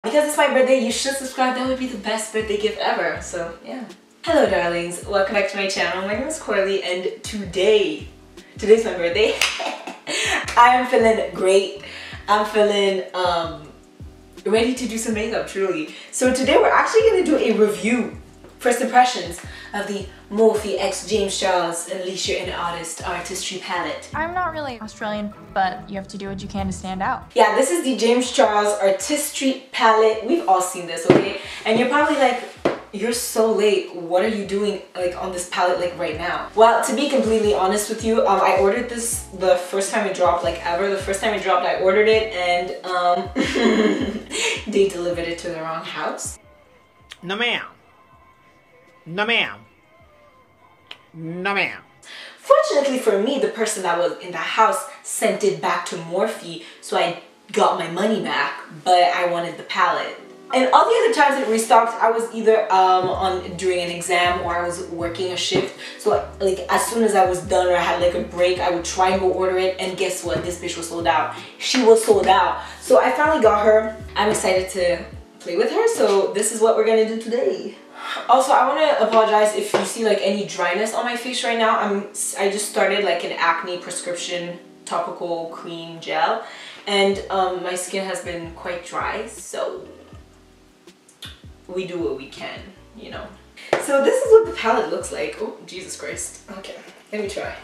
Because it's my birthday, you should subscribe. That would be the best birthday gift ever. So yeah. Hello darlings, welcome back to my channel. My name is Coralie and today's my birthday. I'm feeling great. I'm feeling ready to do some makeup, truly. So today we're actually going to do a review, first impressions, of the Morphe x James Charles Unleash Your Inner Artist Artistry Palette. I'm not really Australian, but you have to do what you can to stand out. Yeah, this is the James Charles Artistry Palette. We've all seen this, okay? And you're probably like, you're so late. What are you doing like on this palette like right now? Well, to be completely honest with you, I ordered this the first time it dropped, like ever. The first time it dropped, I ordered it and they delivered it to the wrong house. No ma'am. No ma'am. No ma'am. Fortunately for me, the person that was in the house sent it back to Morphe, so I got my money back, but I wanted the palette. And all the other times it restocked, I was either during an exam or I was working a shift. So like as soon as I was done or I had like a break, I would try and go order it, and guess what? This bitch was sold out. She was sold out. So I finally got her. I'm excited to play with her, so this is what we're gonna do today. Also, I want to apologize if you see like any dryness on my face right now. I just started like an acne prescription topical cream gel, and my skin has been quite dry, so we do what we can, you know. So this is what the palette looks like. Oh, Jesus Christ. Okay, let me try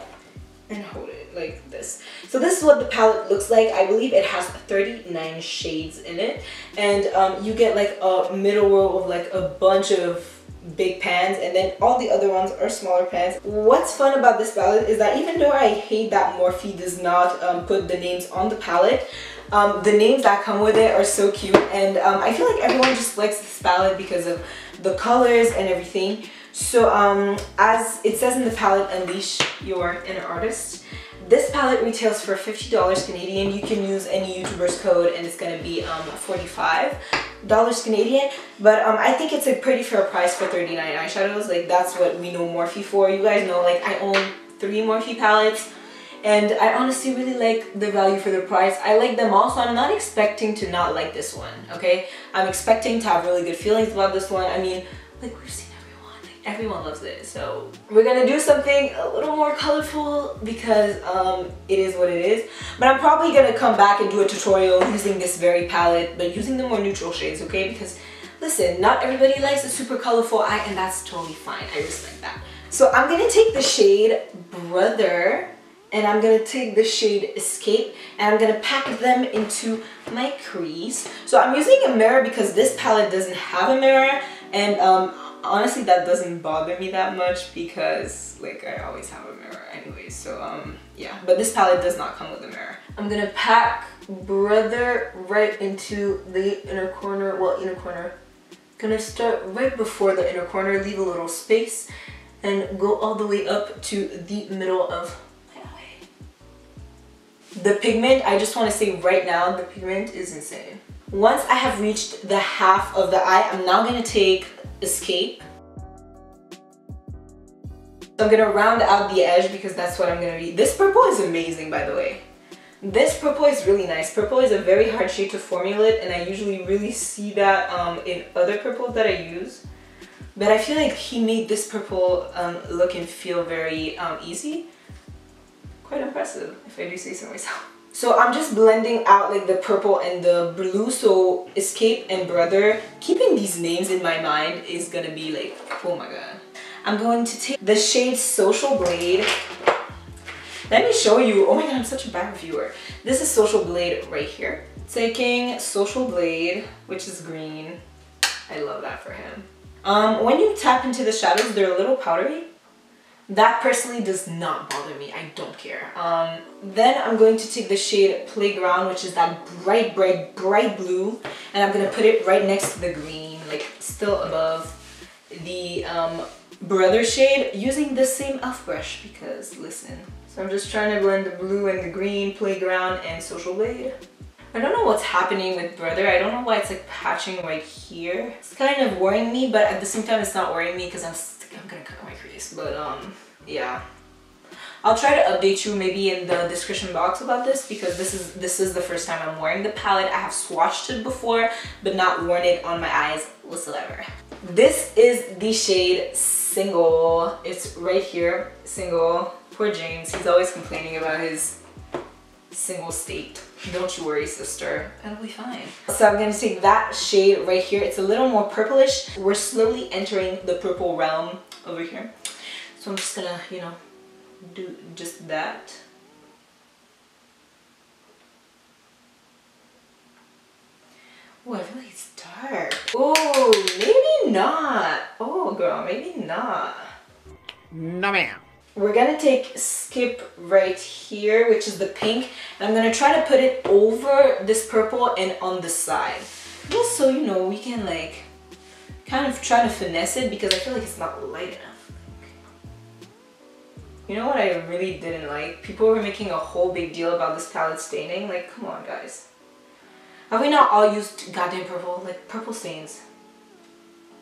and hold it like this. So this is what the palette looks like. I believe it has 39 shades in it, and you get like a middle row of like a bunch of big pans, and then all the other ones are smaller pans. What's fun about this palette is that even though I hate that Morphe does not put the names on the palette, the names that come with it are so cute, and I feel like everyone just likes this palette because of the colors and everything. So as it says in the palette, Unleash Your Inner Artist. This palette retails for $50 Canadian. You can use any YouTuber's code and it's gonna be $45 Canadian. But I think it's a pretty fair price for 39 eyeshadows. Like that's what we know Morphe for. You guys know, like I own 3 Morphe palettes, and I honestly really like the value for the price. I like them all, so I'm not expecting to not like this one, okay? I'm expecting to have really good feelings about this one. I mean, like we've seen everyone loves it. So we're gonna do something a little more colorful because it is what it is. But I'm probably gonna come back and do a tutorial using this very palette, but using the more neutral shades, okay? Because listen, not everybody likes a super colorful eye, and that's totally fine. I respect that. So I'm gonna take the shade Brother, and I'm gonna take the shade Escape, and I'm gonna pack them into my crease. So I'm using a mirror because this palette doesn't have a mirror, and honestly that doesn't bother me that much because like I always have a mirror anyway. So yeah, but this palette does not come with a mirror. I'm gonna pack Brother right into the inner corner. Well, inner corner. Gonna start right before the inner corner, leave a little space, and go all the way up to the middle of my eye. The pigment, I just want to say right now, the pigment is insane. Once I have reached the half of the eye, I'm now gonna take Escape. So I'm gonna round out the edge because that's what I'm gonna be. This purple is amazing, by the way. This purple is really nice. Purple is a very hard shade to formulate, and I usually really see that in other purples that I use. But I feel like he made this purple look and feel very easy. Quite impressive, if I do say so myself. So I'm just blending out like the purple and the blue. So Escape and Brother, keeping these names in my mind is gonna be like, oh my god. I'm going to take the shade Social Blade. Let me show you. Oh my god, I'm such a bad reviewer. This is Social Blade right here. Taking Social Blade, which is green. I love that for him. When you tap into the shadows, they're a little powdery. That personally does not bother me. I don't care. Then I'm going to take the shade Playground, which is that bright, bright, bright blue, and I'm gonna put it right next to the green, like still above the Brother shade, using the same e.l.f. brush because listen. So I'm just trying to blend the blue and the green, Playground and Social Blade. I don't know what's happening with Brother. I don't know why it's like patching right here. It's kind of worrying me, but at the same time it's not worrying me because I'm gonna cut my crease. But yeah. I'll try to update you maybe in the description box about this, because this is the first time I'm wearing the palette. I have swatched it before, but not worn it on my eyes whatsoever. This is the shade Single. It's right here, Single. Poor James, he's always complaining about his single state. Don't you worry, sister, it'll be fine. So I'm gonna take that shade right here. It's a little more purplish. We're slowly entering the purple realm over here. So I'm just gonna, you know, do just that. Oh, I feel like it's dark. Oh, maybe not. Oh, girl, maybe not. No, ma'am. We're gonna take Skip right here, which is the pink, and I'm gonna try to put it over this purple and on the side. Just so, you know, we can like kind of try to finesse it, because I feel like it's not light enough. You know what I really didn't like? People were making a whole big deal about this palette staining. Like, come on, guys. Have we not all used goddamn purple? Like, purple stains.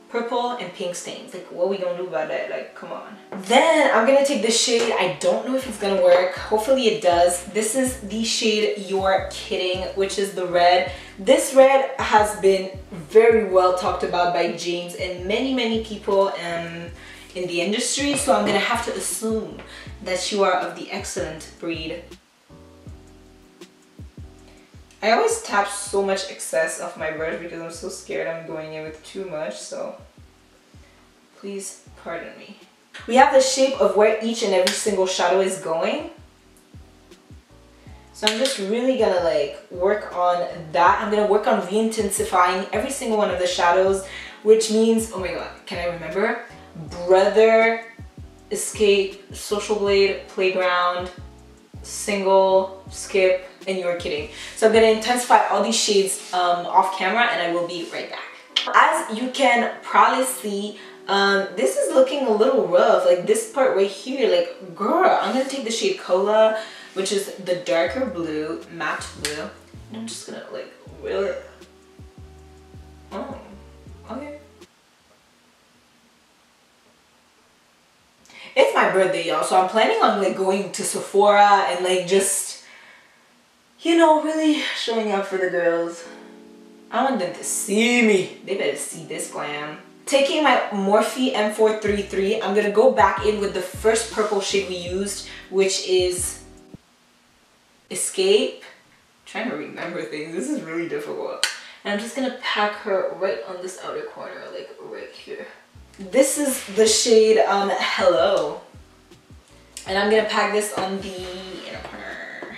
Purple and pink stains. Like, what are we gonna do about that? Like, come on. Then I'm gonna take this shade. I don't know if it's gonna work. Hopefully it does. This is the shade You're Kidding, which is the red. This red has been very well talked about by James and many people in the industry. So I'm gonna have to assume that you are of the excellent breed. I always tap so much excess off my brush because I'm so scared I'm going in with too much, so please pardon me. We have the shape of where each and every single shadow is going. So I'm just really gonna like work on that. I'm gonna work on re-intensifying every single one of the shadows, which means, oh my god, can I remember? Brother, Escape, Social Blade, Playground, Single, Skip, and You're Kidding. So I'm gonna intensify all these shades off camera, and I will be right back. As you can probably see, this is looking a little rough. Like this part right here, like girl, I'm gonna take the shade Cola, which is the darker blue, matte blue, and I'm just gonna like really, oh, okay. It's my birthday, y'all, so I'm planning on like going to Sephora and like just, you know, really showing up for the girls. I want them to see me. They better see this glam. Taking my Morphe M433, I'm gonna go back in with the first purple shade we used, which is Escape. I'm trying to remember things. This is really difficult. And I'm just gonna pack her right on this outer corner, like right here. This is the shade Hello, and I'm gonna pack this on the inner corner.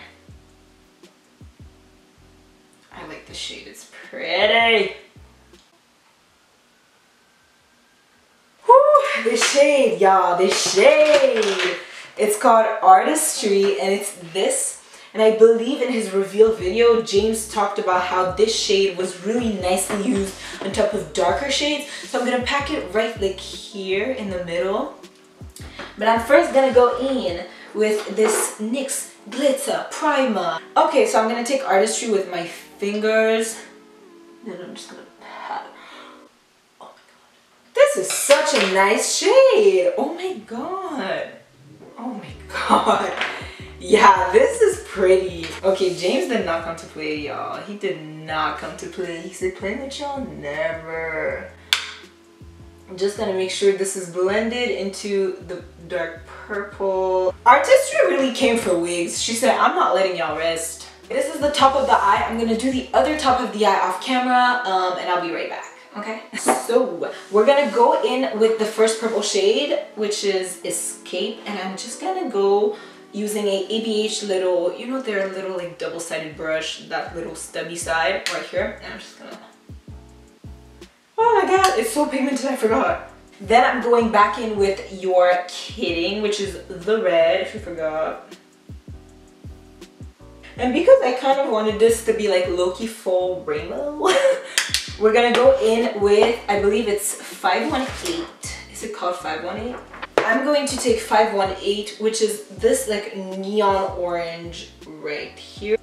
I like the shade, it's pretty. Whew, this shade, y'all, this shade. It's called Artistry, and it's this. And I believe in his reveal video, James talked about how this shade was really nicely used on top of darker shades. So I'm gonna pack it right like here in the middle. But I'm first gonna go in with this NYX Glitter Primer. Okay, so I'm gonna take Artistry with my fingers. Then I'm just gonna pat. Oh my god. This is such a nice shade. Oh my god. Oh my god. Yeah, this is pretty. Okay, James did not come to play, y'all. He did not come to play. He said, play with y'all? Never. I'm just gonna make sure this is blended into the dark purple. Artistry really came for wigs. She said, I'm not letting y'all rest. This is the top of the eye. I'm gonna do the other top of the eye off camera, and I'll be right back. Okay, so we're gonna go in with the first purple shade, which is Escape, and I'm just gonna go using a ABH little, you know, their little like double-sided brush, that little stubby side right here, and I'm just gonna, oh my god, it's so pigmented, I forgot. Then I'm going back in with You're Kidding, which is the red, if you forgot. And because I kind of wanted this to be like low-key full rainbow, we're gonna go in with, I believe it's 518. Is it called 518? I'm going to take 518, which is this like neon orange right here.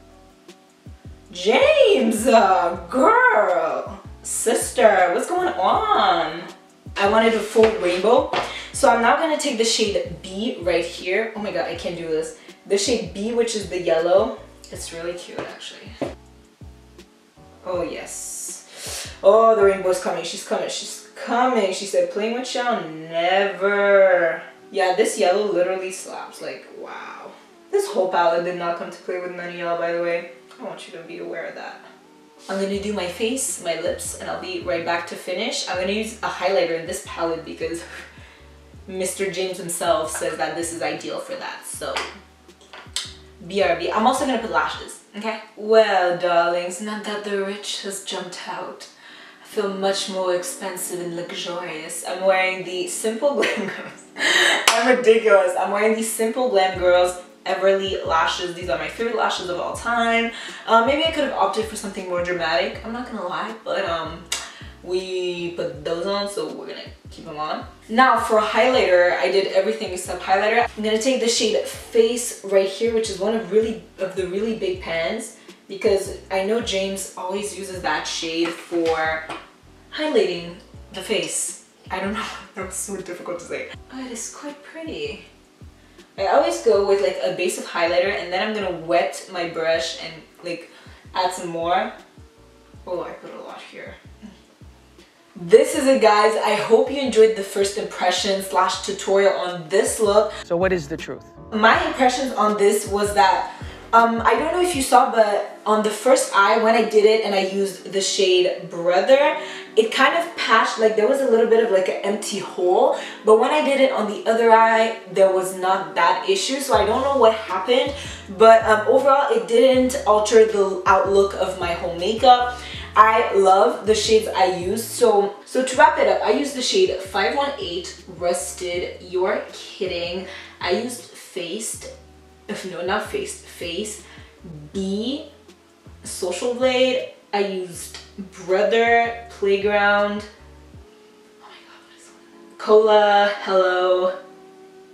James, girl, sister, what's going on? I wanted a full rainbow, So I'm now gonna take the shade B right here. Oh my god, I can't do this. The shade B, which is the yellow. It's really cute actually. Oh yes. Oh, the rainbow's coming. She's coming. She's coming. She said, playing with shall never. Yeah, this yellow literally slaps. Like, wow. This whole palette did not come to play with none of y'all, by the way. I want you to be aware of that. I'm gonna do my face, my lips, and I'll be right back to finish. I'm gonna use a highlighter in this palette because Mr. James himself says that this is ideal for that. So, BRB. I'm also gonna put lashes, okay? Well, darlings, not that the rich has jumped out. I feel much more expensive and luxurious. I'm wearing the Simple Glam Girls. I'm ridiculous. I'm wearing these Simple Glam Girls Everly lashes. These are my favorite lashes of all time. Maybe I could have opted for something more dramatic, I'm not gonna lie, but we put those on, so we're gonna keep them on. Now for highlighter, I did everything except highlighter. I'm gonna take the shade Face right here, which is one of the really big pans, because I know James always uses that shade for highlighting the face. I don't know, that was so difficult to say. Oh, it is quite pretty. I always go with like a base of highlighter, and then I'm gonna wet my brush and like add some more. Oh, I put a lot here. This is it, guys. I hope you enjoyed the first impression / tutorial on this look. So what is the truth? My impressions on this was that I don't know if you saw, but on the first eye when I did it and I used the shade Brother, it kind of patched, like there was a little bit of like an empty hole, but when I did it on the other eye there was not that issue. So I don't know what happened, but overall it didn't alter the outlook of my whole makeup. I love the shades I used. So to wrap it up, I used the shade 518 Rusted. You're kidding. I used Face B, Social Blade. I used Brother, Playground, oh my god, what is one? Cola, Hello,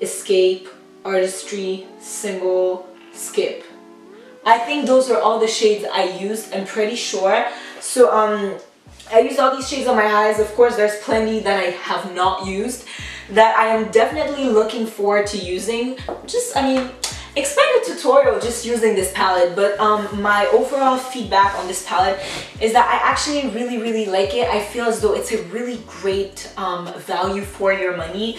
Escape, Artistry, Single, Skip. I think those are all the shades I used, I'm pretty sure. So I used all these shades on my eyes. Of course, there's plenty that I have not used that I am definitely looking forward to using. Expect a tutorial just using this palette, but my overall feedback on this palette is that I actually really like it. I feel as though it's a really great value for your money.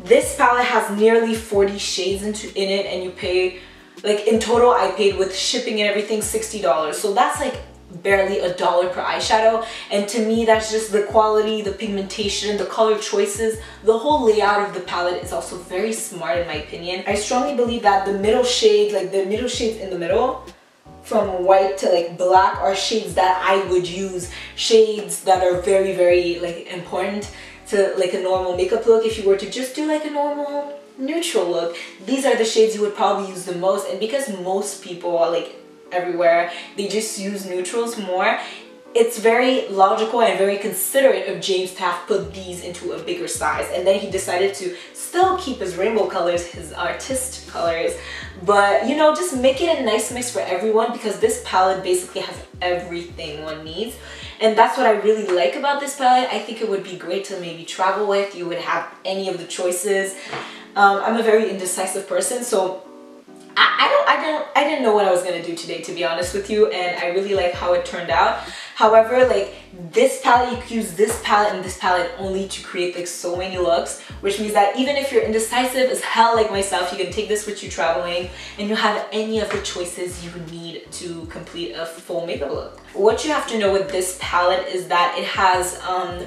This palette has nearly 40 shades in it, and you pay, like in total I paid with shipping and everything $60. So that's like barely $1 per eyeshadow, and to me that's just the quality, the pigmentation, the color choices, the whole layout of the palette is also very smart in my opinion. I strongly believe that the middle shade, like the middle shades in the middle from white to like black, are shades that I would use, shades that are very like important to like a normal makeup look. If you were to just do like a normal neutral look, these are the shades you would probably use the most. And because most people are like everywhere, they just use neutrals more, it's very logical and very considerate of James to have put these into a bigger size. And then he decided to still keep his rainbow colors, his artist colors, but you know, just make it a nice mix for everyone, because this palette basically has everything one needs. And that's what I really like about this palette. I think it would be great to maybe travel with. You would have any of the choices. I'm a very indecisive person, so I didn't know what I was gonna do today, to be honest with you, and I really like how it turned out. However, like this palette, you can use this palette and this palette only to create like so many looks, which means that even if you're indecisive as hell like myself, you can take this with you traveling and you have any of the choices you need to complete a full makeup look. What you have to know with this palette is that it has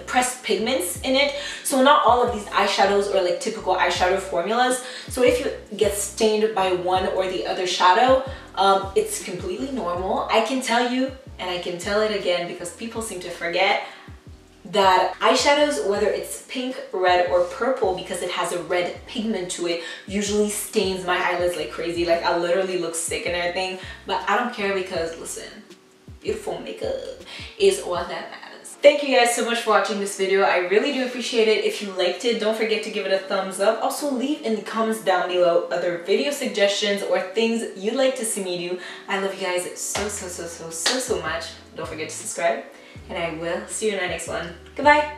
pressed pigments in it, so not all of these eyeshadows are like typical eyeshadow formulas. So if you get stained by one or the other shadow, it's completely normal. I can tell you, and I can tell it again because people seem to forget, that eyeshadows, whether it's pink, red, or purple, because it has a red pigment to it, usually stains my eyelids like crazy. Like I literally look sick and everything, but I don't care because listen, beautiful makeup is all that matters. Thank you guys so much for watching this video. I really do appreciate it. If you liked it, don't forget to give it a thumbs up. Also leave in the comments down below other video suggestions or things you'd like to see me do. I love you guys so much. Don't forget to subscribe, and I will see you in my next one. Goodbye.